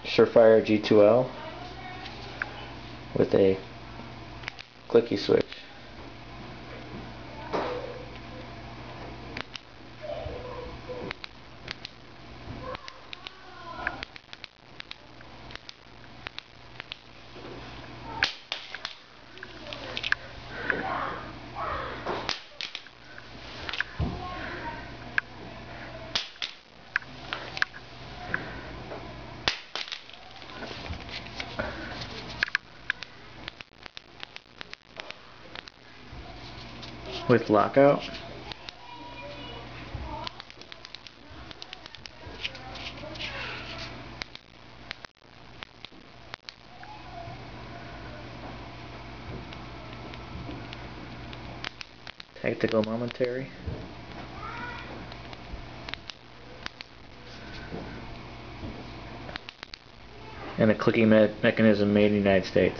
Surefire G2L with a clicky switch. With lockout. Tactical momentary. And a clicking mechanism made in the United States.